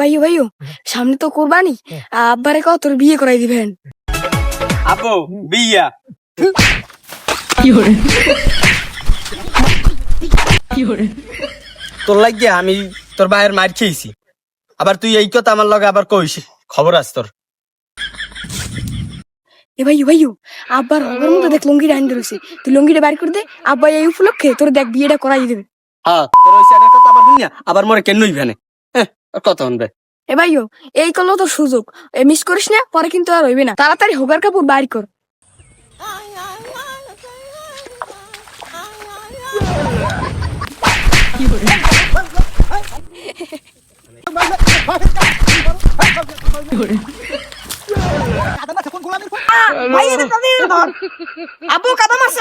ভাইও ভাইও সামনে তো কোরবানি, আব্বারে কত তোর বিয়ে করাই দিবেন। আপু বিয়া তোর লাগিয়া আমি তোর ভাইয়ের মার খেয়েছি, আবার তুই এই কথা আমার লগে আবার কইস, খবর আস তোর। ভাইও ভাইও আব্বার হবার মতো দেখ লঙ্গিটা আইন ধরেছে, তুই লঙ্গিটা বাইর করে দে, আব্বা এই উপলক্ষে তোর দেখ বিয়েটা করাই দেবে। হ্যাঁ তোর ওই সাইডের কথা আবার শুনিয়া আবার মরে কেন ইভেনে কত আনবে। ভাইও এই করলো তোর সুযোগ, মিস করিস না, পরে কিন্তু আর হইবে না, তাড়াতাড়ি হোগার কাপড় বাইর কর। আব্বু কাদা মাছ